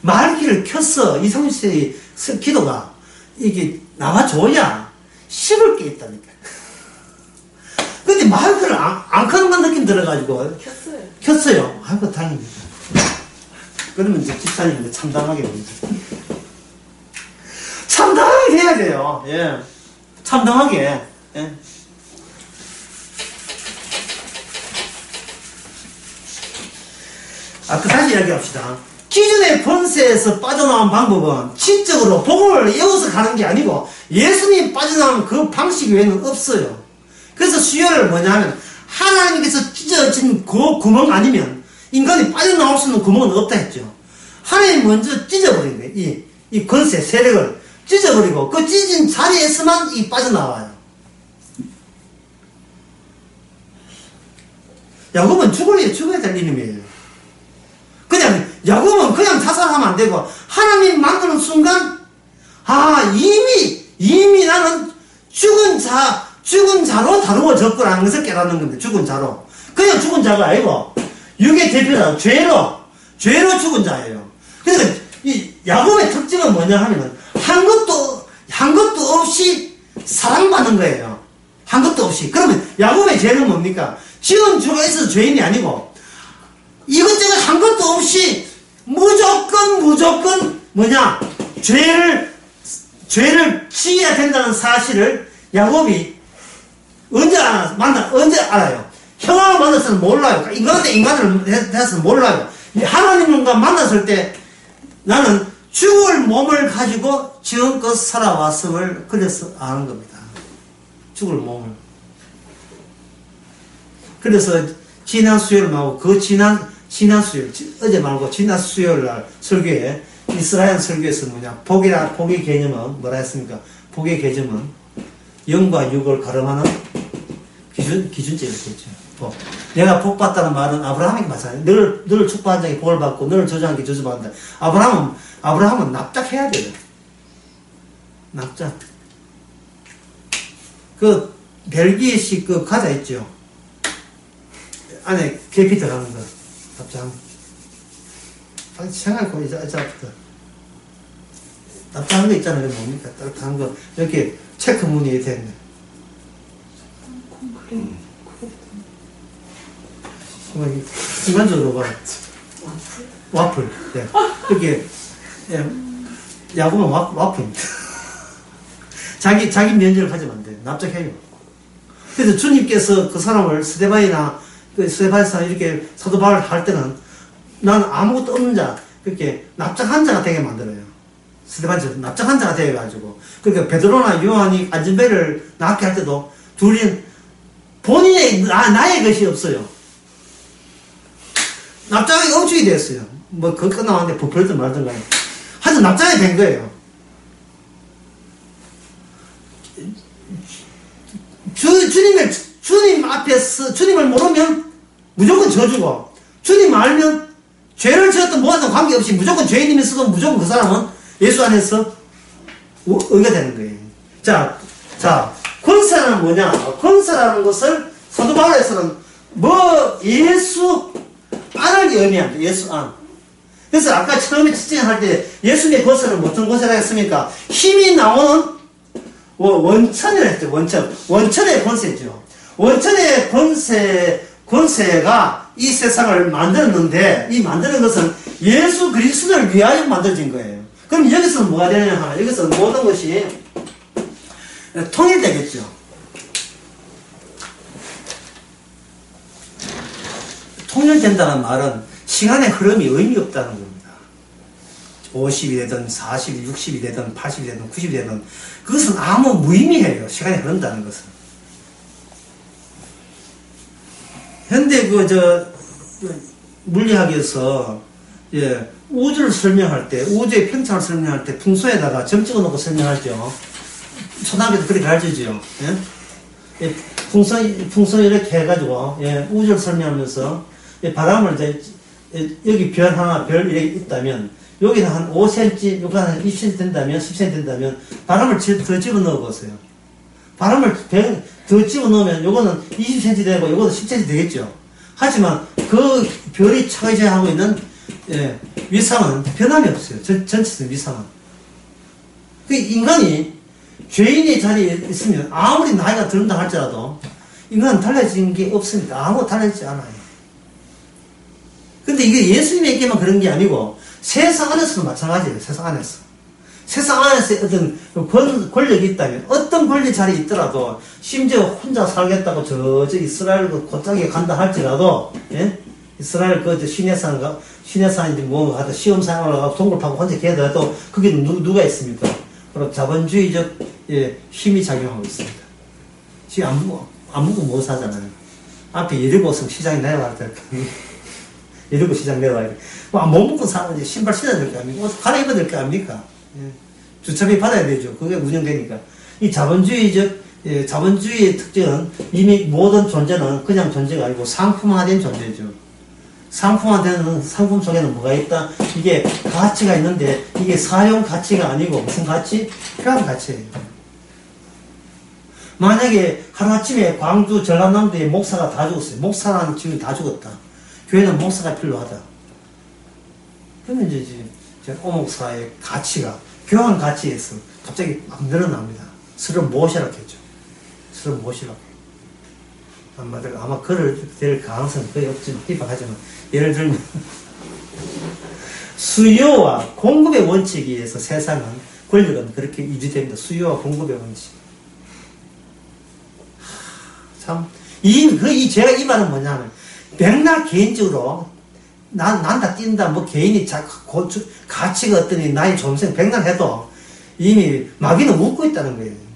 마이크를 켰어. 이상민 씨의 기도가 이게 나와줘야 씹을 게 있다니까. 근데 마이크를 안 켜는 건 느낌 들어가지고 켰어요. 아이고 다행입니다. 그러면 이제 집사님이 참담하게 보이죠. 참담하게 해야 돼요. 예. 참담하게. 예. 다시 이야기합시다. 기존의 권세에서 빠져나온 방법은 지적으로 복음을 이어서 가는 게 아니고 예수님이 빠져나온 그 방식 외에는 없어요. 그래서 수요를 뭐냐면 하나님께서 찢어진 그 구멍 아니면 인간이 빠져나올 수 있는 구멍은 없다 했죠. 하나님이 먼저 찢어버린 거예요. 이 권세, 세력을 찢어버리고 그 찢어진 자리에서만 빠져나와요. 야곱은 죽어야 될 이름이에요. 그냥 야곱은 그냥 자살하면 안 되고 하나님 만드는 순간 이미 나는 죽은 자로 다루어졌구나라는 것을 깨닫는 겁니다. 죽은 자로. 그냥 죽은 자가 아니고 육의 대표자 죄로 죽은 자예요. 그러니까 이 야곱의 특징은 뭐냐 하면 한 것도 없이 사랑받는 거예요. 한 것도 없이. 그러면 야곱의 죄는 뭡니까? 지은 주가 있어서 죄인이 아니고, 이것저것 한 것도 없이 무조건 뭐냐, 죄를 지어야 된다는 사실을 야곱이 언제 알아요? 형을 만났을 때 몰라요. 인간한테 인간을 대해서 몰라요. 하나님과 만났을 때 나는 죽을 몸을 가지고 지금껏 살아왔음을 그래서 아는 겁니다. 죽을 몸을. 그래서 지난 수요일 말고 지난 수요일, 어제 말고 지난 수요일 날 설교에 이스라엘 설교에서 뭐냐, 복의 개념은 뭐라 했습니까? 복의 개념은 영과 육을 가름하는 기준점이 있겠죠. 복. 내가 복 받다는 말은 아브라함에게 마찬가지예요. 너를 축복한 자에게 복을 받고 너를 저주한 자에게 저주받는다. 아브라함은 납작해야 돼요. 납작. 그 벨기에식 그 과자 있죠. 안에 계피 들어가는 거. 납작. 생각해보면 이제부터 납작한 거 있잖아요. 뭡니까? 따뜻한 거. 이렇게 체크 무늬 되어 있는. 순간적으로 봐. 와플. 예. 이렇게, 예. 야구는 와플입니다. 자기 면제를 가지면 안 돼. 납작해요. 그래서 주님께서 그 사람을 스데반이나 이렇게 사도 바울을 할 때는 난 아무것도 없는 자, 그렇게 납작한 자가 되게 만들어요. 스데반처럼 납작한 자가 되어가지고. 그러니까 베드로나 요한이 안전벨을 낳게 할 때도 둘이 본인의 나의 것이 없어요. 납작하게 엄축이 됐어요. 뭐 그거 끝나왔는데 부풀든 말든 간에 하여튼 납작하게 된 거예요. 주님 앞에서 주님을 모르면 무조건 저주고, 주님 알면 죄를 지었던 뭐와도 관계없이 무조건 죄인이면서도 무조건 그 사람은 예수 안에서 의가 되는 거예요. 자, 권세라는 뭐냐? 권세라는 것을 사도 바울에서는 예수 안을 의미합니다. 예수 안. 그래서 아까 처음에 지칭할 때 예수님의 권세는 어떤 권세라 했습니까? 힘이 나오는 원천이라 했죠. 원천의 권세죠. 원천의 권세가 이 세상을 만들었는데, 이 만드는 것은 예수 그리스도를 위하여 만들어진 거예요. 그럼 여기서는 뭐가 되느냐 하면, 여기서 모든 것이 통일되겠죠. 통일된다는 말은 시간의 흐름이 의미 없다는 겁니다. 50이 되든 40이, 60이 되든 80이 되든 90이 되든 그것은 아무 무의미해요. 시간이 흐른다는 것은. 현대 물리학에서 우주를 설명할 때, 우주의 편차를 설명할 때 풍선에다가 점 찍어놓고 설명하죠. 초등학교 때 그렇게 가르쳐주죠. 예? 풍선 이렇게 해가지고 우주를 설명하면서 바람을 여기 별 하나, 별 이렇게 있다면 여기는 한 5cm, 여기 한 20cm 된다면, 10cm 된다면 바람을 더 집어넣어 보세요. 바람을 더 집어넣으면 요거는 20cm 되고 요거는 10cm 되겠죠. 하지만 그 별이 차지하고 있는 위상은 변함이 없어요. 전체적인 위상은. 그 인간이 죄인의 자리에 있으면 아무리 나이가 들은다 할지라도 인간은 달라진 게 없습니다. 아무것도 달라지지 않아요. 근데 이게 예수님에게만 그런 게 아니고 세상 안에서도 마찬가지예요. 세상 안에서. 세상 안에서 어떤 권력이 있다면, 어떤 권리 자리에 있더라도, 심지어 혼자 살겠다고 저 이스라엘 곧장에 간다 할지라도, 이스라엘 시내산인지 뭔가 하다 시험생활을 하고 동굴 파고 혼자 계더라도, 그게 누가 있습니까? 바로 자본주의적 힘이 작용하고 있습니다. 지금 안 묵고 못 사잖아요. 앞에 예리고성 시장이 내려가야 될 거 아니에요. 예리고 시장 내려가야 돼. 못 먹고 사는데 신발 신어야 될 거 아닙니까? 옷 갈아입어야 될 거 아닙니까? 주차비 받아야 되죠. 그게 운영되니까. 이 자본주의의 특징은 이미 모든 존재는 그냥 존재가 아니고 상품화된 존재죠. 상품화된 상품 속에는 뭐가 있다? 이게 가치가 있는데 이게 사용 가치가 아니고 무슨 가치? 필요한 가치예요. 만약에 하루아침에 광주 전라남도에 목사가 다 죽었어요. 목사라는 직업이 다 죽었다. 교회는 목사가 필요하다. 그러면 이제 오목사의 가치가 교환 가치에서 갑자기 막 늘어납니다. 서로 모시라고 했죠. 서로 모시라고. 아마 그럴 될 가능성은 거의 없지만, 희박하지만, 예를 들면, 수요와 공급의 원칙에 의해서 세상은, 권력은 그렇게 유지됩니다. 수요와 공급의 원칙. 참, 제가 이 말은 뭐냐면, 맥락 개인적으로, 난다 뛴다, 뭐 개인이 가치가 어떠니, 나의 존생 백날 해도, 이미 마귀는 웃고 있다는 거예요.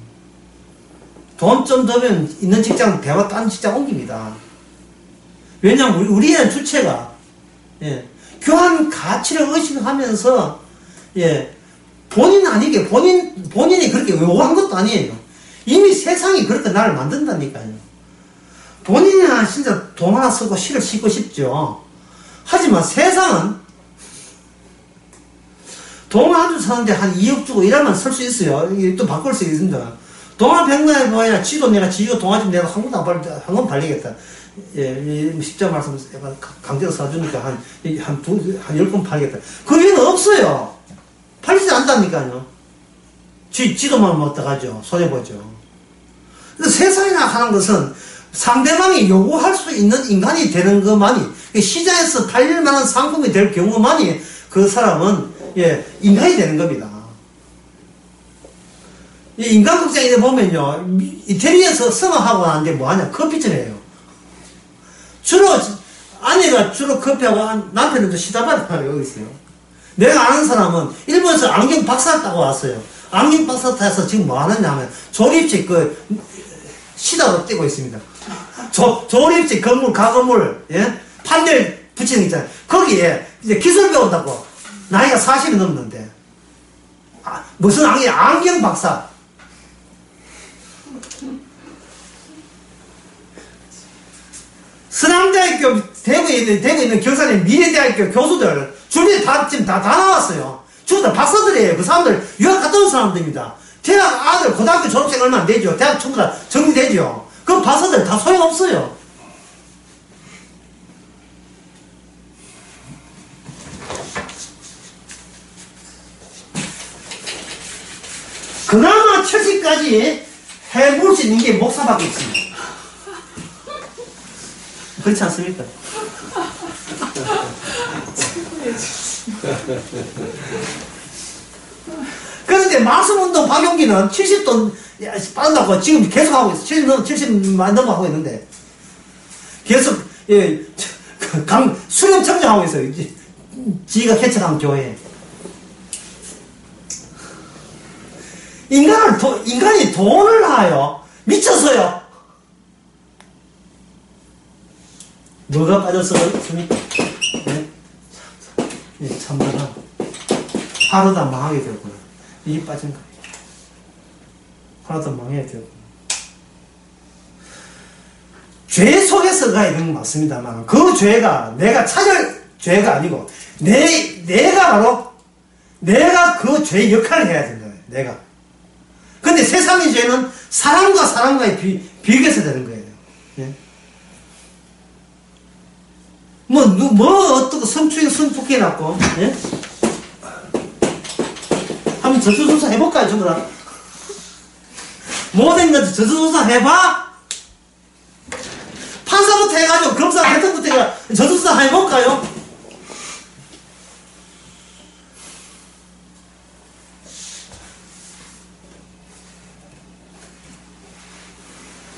돈 좀 더면 있는 직장 대화 딴 직장 옮깁니다. 왜냐면 우리의 주체가 교환 가치를 의식하면서 본인 아니게 본인이 그렇게 요구한 것도 아니에요. 이미 세상이 그렇게 나를 만든다니까요. 본인이나 진짜 돈 하나 쓰고 실을 싣고 싶죠. 하지만 세상은 돈 한 주 사는데 한 2억 주고 이러면 설 수 있어요. 또 바꿀 수 있습니다. 동화 백날 뭐야, 지도 내가 지고 동화 좀 내가 한 번 팔리겠다. 십자 말씀 강제로 사주니까 한 10번 팔리겠다. 그 위에는 없어요. 팔리지 않다니까요. 지도만 어떡하죠? 손해보죠. 그래서 세상이나 하는 것은 상대방이 요구할 수 있는 인간이 되는 것만이, 시장에서 팔릴 만한 상품이 될 경우만이 그 사람은, 인간이 되는 겁니다. 이 인간극장에 보면요, 이태리에서 성화하고 나는데 뭐하냐? 커피점이에요. 아내가 주로 커피하고 남편은 시다바를 여기 있어요. 내가 아는 사람은 일본에서 안경 박사 따고 왔어요. 안경 박사 따서 지금 뭐 하느냐 하면 조립식 시다로 떼고 있습니다. 조립식 가건물, 판넬 붙이는 거 있잖아요. 거기에 이제 기술 배운다고. 나이가 40이 넘는데. 무슨 안경 박사. 서남대학교 대구에 있는 경산의 미래대학교 교수들 준비 지금 다 나왔어요. 전부 다 박사들이에요. 그 사람들 유학 갔다 온 사람들입니다. 대학 아들 고등학교 졸업생 얼마 안 되죠. 대학 전부 다 정리되죠. 그 박사들 다 소용없어요. 그나마 70까지 해볼 수 있는 게 목사밖에 있습니다. 그렇지 않습니까? 그런데 말씀운동 박용기는 70돈 빠른다고 지금 계속 하고 있어. 70만 넘어 하고 있는데 계속 수련 청정하고 있어요. 지가 개척한 교회. 인간이 돈을 하요. 미쳤어요. 뭐가 빠졌습니까? 참다가 하루다 망하게 되었구나. 이게 빠진 거예요. 하루다 망하게 되었구나. 죄 속에서가 이런 건 맞습니다만 그 죄가 내가 찾을 죄가 아니고 내가 그 죄의 역할을 해야 된다. 내가. 근데 세상의 죄는 사람과 사람과의 비교해서 되는 거예요. 어떻게 성폭행 해놨고, 한번 저수조사 해볼까요, 전부 다? 모든 것들 저수조사 해봐? 판사부터 해가지고, 검사, 대통부터 해가지고, 저수조사 해볼까요?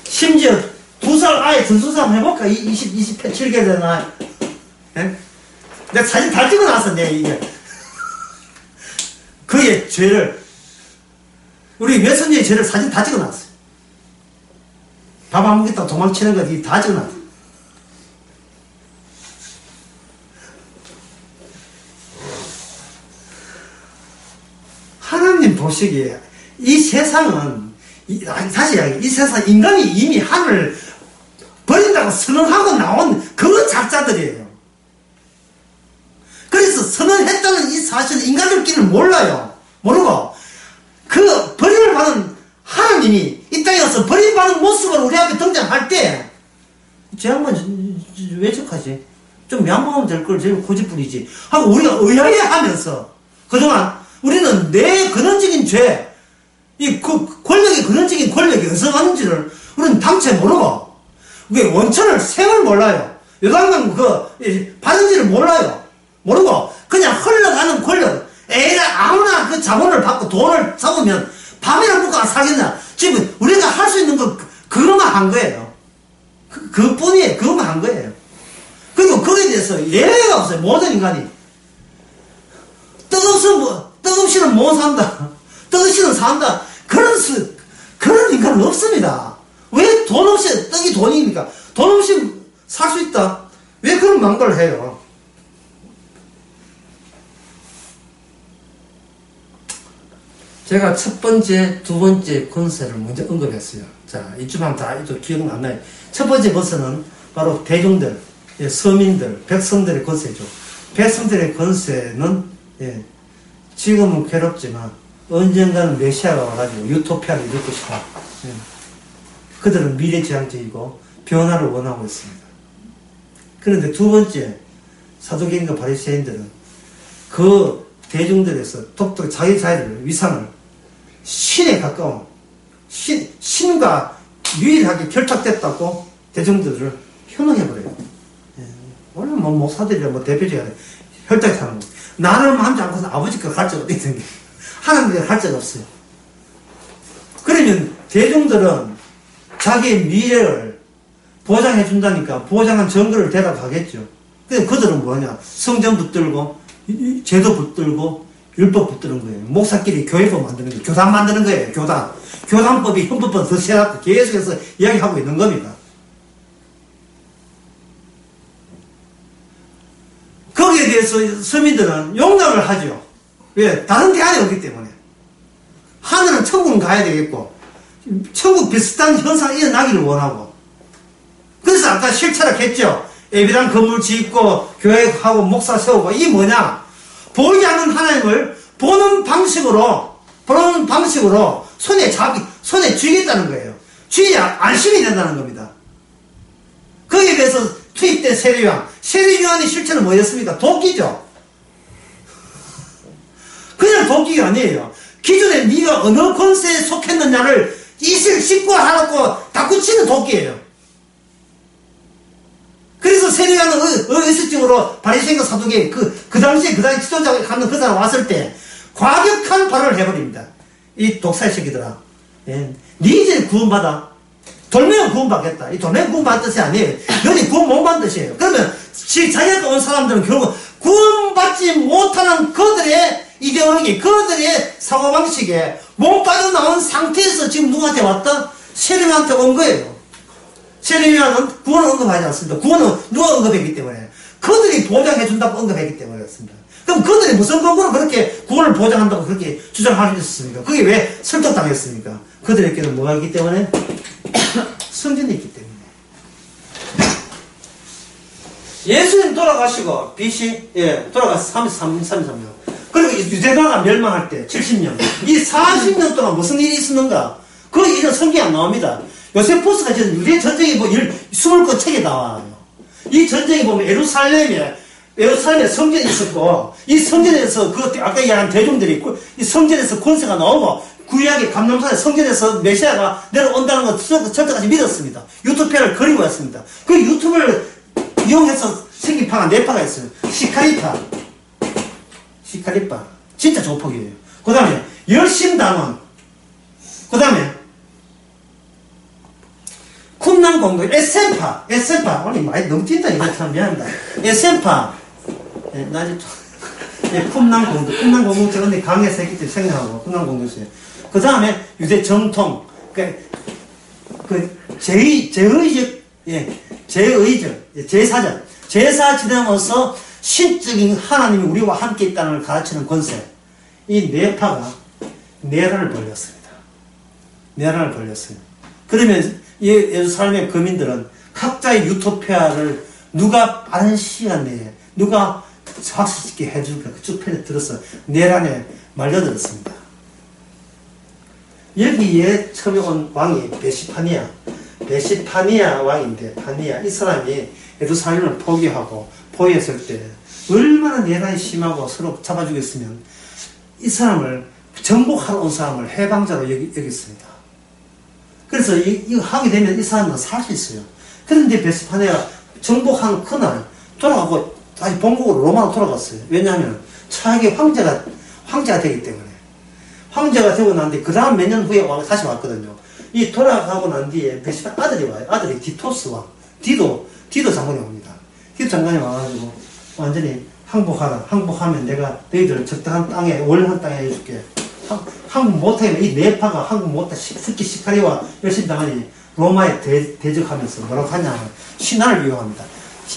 심지어, 2살 아예 저수조사 해볼까? 27개월 되나? 내가 사진 다 찍어놨어, 이게. 그의 죄를, 우리 외손녀의 죄를 사진 다 찍어놨어. 밥 안 먹겠다고 도망치는 거 다 찍어놨어. 하나님 보시기에, 이 세상은, 다시 이야기, 이 세상, 인간이 이미 하늘을 버린다고 선언하고 나온 그 작자들이에요. 그래서 선언했다는 이 사실을 인간들끼리는 몰라요. 모르고 그 버림을 받은 하나님이 이 땅에 와서 버림받은 모습으로 우리 앞에 등장할 때 쟤 한번 왜 저까지 좀 양보하면 될 걸 제일 고집부리지 하고 우리가 의아해하면서 그동안 우리는 내 근원적인 죄, 이 권력의 근원적인 권력이 어디서 왔는지를 우리는 당최 모르고 왜 원천을 생을 몰라요. 요단강 받은지를 몰라요. 모르고 그냥 흘러가는 권력. 아무나 그 자본을 받고 돈을 잡으면 밤이나 먹고 안 살겠나. 지금 우리가 할 수 있는 거 그것만 한 거예요. 그뿐이에요. 그것만 한 거예요. 그리고 거기에 대해서 예외가 없어요. 모든 인간이. 떡 없이는 못 산다. 떡 없이는 산다. 그런 인간은 없습니다. 왜 돈 없이, 떡이 돈입니까? 돈 없이 살 수 있다. 왜 그런 망발을 해요? 제가 첫 번째, 두 번째 건설을 먼저 언급했어요. 자, 이쯤 하면 다 기억 안 나요. 첫 번째 건설은 바로 대중들, 서민들, 백성들의 건설이죠. 백성들의 건설은, 지금은 괴롭지만, 언젠가는 메시아가 와가지고 유토피아를 이룰 것이다. 그들은 미래지향적이고 변화를 원하고 있습니다. 그런데 두 번째, 사두개인과 바리새인들은 그 대중들에서 독특 자기 자리를, 위상을 신에 가까운, 신과 유일하게 결탁됐다고 대중들을 현혹해버려요. 원래 목사들이라 대표적인 혈탁하는 거. 나를 하지 않고서 아버지가 갈 적 어디 있는 게. 하나님께 할 적 없어요. 그러면 대중들은 자기의 미래를 보장해준다니까 보장한 증거를 대답하겠죠. 근데 그들은 뭐냐? 성전 붙들고, 제도 붙들고, 율법 붙드는 거예요. 목사끼리 교회법 만드는 거예요. 교단 만드는 거예요. 교단. 교단법이 헌법보다 더 세놨고 계속해서 이야기하고 있는 겁니다. 거기에 대해서 서민들은 용납을 하죠. 왜? 다른 대안이 없기 때문에. 하늘은 천국은 가야 되겠고, 천국 비슷한 현상이 일어나기를 원하고. 그래서 아까 실체를 했죠. 예배당 건물 짓고, 교회하고 목사 세우고, 이게 뭐냐? 보이지 않는 하나님을 보는 방식으로 손에 쥐겠다는 거예요. 쥐야 안심이 된다는 겁니다. 거기에 대해서 투입된 세례요한의 실체는 뭐였습니까? 도끼죠. 그냥 도끼가 아니에요. 기존에 네가 어느 권세에 속했느냐를 이슬 씻고 하라고 닦고치는 도끼예요. 그래서 세례요한은 의식적으로 바리새인과 사두개 그 당시에 지도자가 가는 그 사람 왔을 때 과격한 발언을 해버립니다. 이 독사의 새끼들아, 네 이제 구원받아. 돌멩이가 구원받겠다. 이 돌멩이가 구원받은 뜻이 아니에요. 너희 구원 못 받은 뜻이에요. 그러면 자기한테 온 사람들은 결국 구원받지 못하는 그들의 이데올로기, 그들의 사고방식에 못 빠져나온 상태에서 지금 누구한테 왔다? 세례요한테 온 거예요. 세례요한은 구원을 언급하지 않습니다. 구원은 누가 언급했기 때문에. 그들이 보장해준다고 언급했기 때문에 그렇습니다. 그럼 그들이 무슨 근거로 그렇게 구원을 보장한다고 그렇게 주장할 수 있었습니까? 그게 왜 설득당했습니까? 그들에게는 뭐가 있기 때문에? 성전이 있기 때문에. 예수님 돌아가시고, BC, 돌아가서 33년. 그리고 유대가가 멸망할 때, 70년. 이 40년 동안 무슨 일이 있었는가? 그 일은 성경에 안 나옵니다. 요세푸스가 지금 유대 전쟁이 20권 책에 나와요. 이 전쟁에 보면 예루살렘에 성전이 있었고, 이 성전에서 아까 이야기한 대중들이 이 성전에서 권세가 나오고, 구약의 감람산의 성전에서 메시아가 내려온다는 걸 절대까지 믿었습니다. 유토피아를 그리고 왔습니다. 그 유튜브를 이용해서 생긴 파가 4파가 있어요. 시카리파. 진짜 조폭이에요. 그 다음에 열심당원. 그 다음에 쿰남공동, 에센파. 오늘 많이 넘친다, 이거 참 미안합니다. 에센파. 쿰남공동 언니 강의에서 했기 때문에 생각하고, 쿰남공동이었어요. 그 다음에 유대 정통, 제사 지내면서 신적인 하나님이 우리와 함께 있다는 걸 가르치는 권세. 이 4파가 내란을 벌였습니다. 그러면 이 예루살렘의 거민들은 각자의 유토피아를 누가 빠른 시간 내에 누가 확실히 해줄까 쭉 편에 들어서 내란에 말려들었습니다. 여기에 처음에 온 왕이 베시파니아 왕인데, 이 사람이 예루살렘을 포기했을 때 얼마나 내란이 심하고 서로 잡아 죽였으면 이 사람을 정복하러 온 사람을 해방자로 여겼습니다. 그래서 이거 하게 되면 이 사람은 살 수 있어요. 그런데 베스파니아가 정복한 그날 돌아가고 다시 본국으로 로마로 돌아갔어요. 왜냐하면 차기 황제가 되기 때문에. 황제가 되고 난 뒤 그 다음 몇 년 후에 다시 왔거든요. 이 돌아가고 난 뒤에 베스파 아들이 와요. 아들이 디토스 왕. 디도 장군이 옵니다. 디도 장군이 와가지고 완전히 항복하라. 항복하면 내가 너희들 적당한 땅에, 원한 땅에 해줄게. 항복 못하면 이 네파가 항복 못하, 특히 시카리와 열심히 당하니 로마에 대적하면서 뭐라고 하냐면 신화를 이용합니다.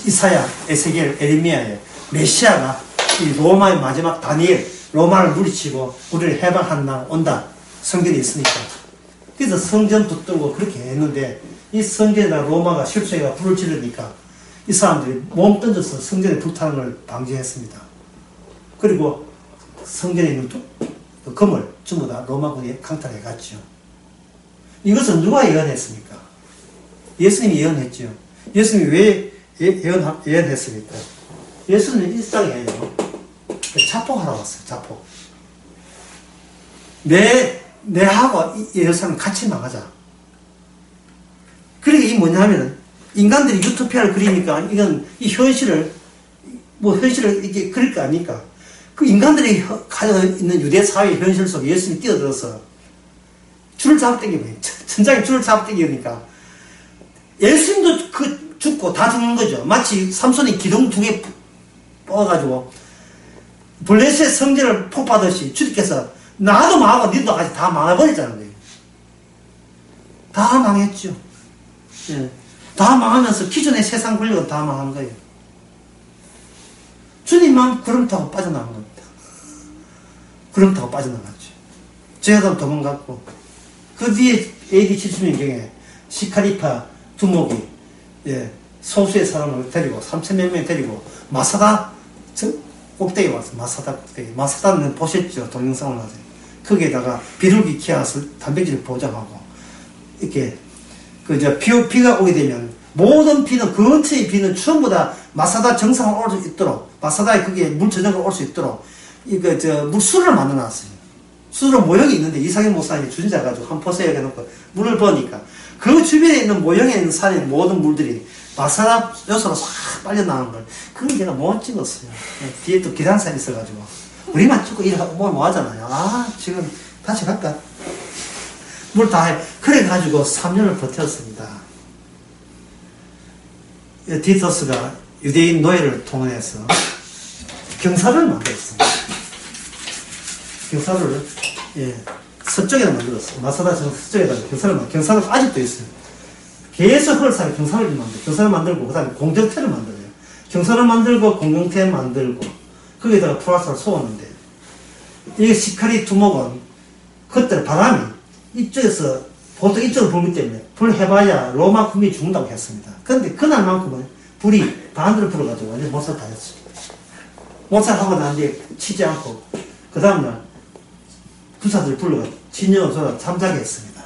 이사야, 에세겔, 에레미야의 메시아가 이 로마의 마지막 다니엘, 로마를 물리치고 우리를 해방한 날 온다. 성경이 있으니까. 그래서 성전 붙들고 그렇게 했는데 이 성전에다 로마가 실수해가 불을 지르니까 이 사람들이 몸 던져서 성전에 불타는 걸 방지했습니다. 그리고 성전에 있는 그 금을 전부 다 로마군이 강탈해 갔죠. 이것은 누가 예언했습니까? 예수님이 예언했죠. 예수님이 왜 예언했습니까? 예수님은 일상에 자폭하러 왔어요. 자폭. 내하고 예루살렘 같이 망하자. 그러니까 이 뭐냐 하면은 인간들이 유토피아를 그리니까 이건 이 현실을 이렇게 그릴 거 아닙니까? 그 인간들이 가지고 있는 유대 사회의 현실 속에 예수님이 뛰어들어서 줄을 잡아당기면 천장에 줄을 잡아당기니까 예수님도 죽고 다 죽는 거죠. 마치 삼손이 기둥 2개 뽑아가지고 블레셋 성전을 폭파하듯이 주님께서 나도 망하고 니도 같이 다 망해버렸잖아요. 다 망했죠. 예. 다 망하면서 기존의 세상 권력은 다 망한 거예요. 주님만 구름 타고 빠져나간 겁니다. 구름 타고 빠져나갔죠. 제가 도망갔고 그 뒤에 AD 70년경에 시카리파 두목이 소수의 사람을 데리고 3,000몇 명 데리고 마사다 꼭대기에 왔어. 마사다 꼭대기. 마사다는 보셨죠? 동영상을 하세요. 거기에다가 비둘기 키워서 단백질을 보장하고 이렇게 비가 오게 되면 모든 비는 근처의 비는 전부 다 마사다 정상으로 올 수 있도록 마사다에 거기에 물 저장으로 올 수 있도록 물수를 만들어놨어요. 수로 모형이 있는데 이상현 목사님이 주전자 가지고 한 포세에 해놓고 물을 버니까 그 주변에 있는 모형에 있는 산의 모든 물들이 마사다 요소로 싹 빨려나오는 걸 그걸 제가 못 찍었어요. 뒤에 또 기란산이 있어가지고 우리만 찍고 일하고 뭐 하잖아요. 지금 다시 갈까? 물 다 해. 그래가지고 3년을 버텼습니다. 디토스가 유대인 노예를 통해서 경사를 만들었습니다. 경사를 서쪽에다 만들었어요. 마사다 서쪽에다 경사를 아직도 있어요. 계속 헐사에 경사를 만들고 경사를 만들고 그 다음에 공정태를 만들어요. 경사를 만들고 공정태 만들고 거기다가 플라스를 쏘았는데 이 시카리 두목은 그때 바람이 이쪽에서 보통 이쪽으로 불기 때문에 불 해봐야 로마 군민이 죽는다고 했습니다. 그런데 그날만큼은 불이 반대로 불어가지고 완전 못살 다 했습니다. 못살하고 난 뒤에 치지 않고 그 다음날 군사들을 불러가 진영을 쏟아 잠자게 했습니다.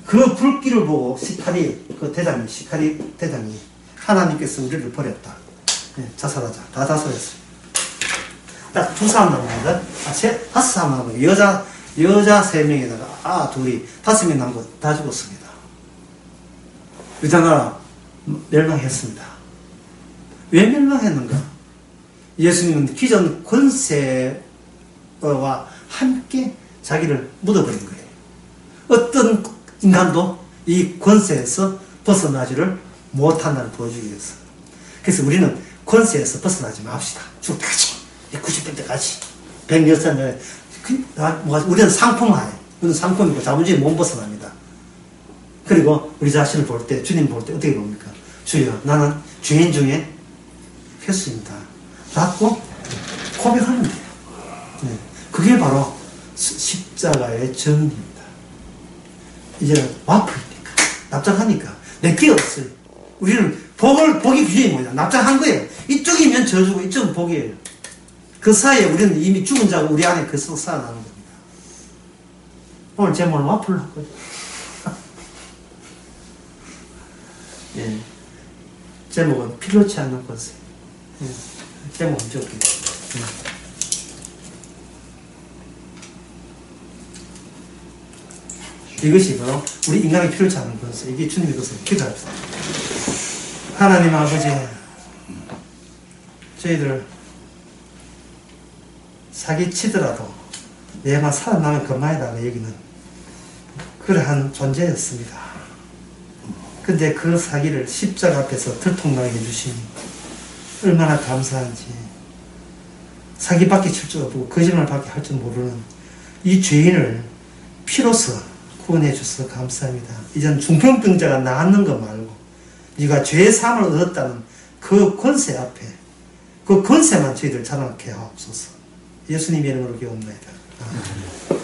그 불길을 보고 시카리 대장이 하나님께서 우리를 버렸다. 자살하자. 다 자살했습니다. 딱 2사람 남았는데, 5사람 남았고, 여자 3명에다가, 둘이, 5명 남고 다 죽었습니다. 유다나라 멸망했습니다. 왜 멸망했는가? 예수님은 기존 권세와 함께 자기를 묻어버린 거예요. 어떤 인간도 이 권세에서 벗어나지를 못한다는 보여주기 위해서. 그래서 우리는 권세에서 벗어나지 맙시다. 죽을 때까지. 90대 때까지. 106살 우리는 상품하에. 우리는 상품이고 자본주의 못 벗어납니다. 그리고 우리 자신을 볼 때, 주님 볼 때 어떻게 봅니까? 주여, 나는 죄인 중에 필수입니다. 라고 고백하면 돼요. 그게 바로 십자가의 정의입니다. 이제는 와플이니까, 납작하니까, 내게 없어요. 우리는 복이 규정이 뭐냐? 납작한 거예요. 이쪽이면 저주고, 이쪽은 복이에요. 그 사이에 우리는 이미 죽은 자고 우리 안에 그 속 살아나는 겁니다. 오늘 제목은 와플로 할 거죠. 예. 제목은 필요치 않는 권세. 제목은 적게. 이것이 바로 우리 인간의 필요치 않은 권세. 이게 주님의 것을 기도합시다. 하나님 아버지, 저희들 사기치더라도 내가 살아나면 그만이다 여기는 그러한 존재였습니다. 근데 그 사기를 십자가 앞에서 들통나게 해주시니 얼마나 감사한지. 사기밖에 칠 줄 없고 거짓말밖에 할 줄 모르는 이 죄인을 피로써 구원해 주셔서 감사합니다. 이젠 중풍병자가 낫는 것 말고 네가 죄의 사함을 얻었다는 그 권세 앞에 그 권세만 저희들 자랑케 하옵소서. 예수님 이름으로 기도합니다. 아멘.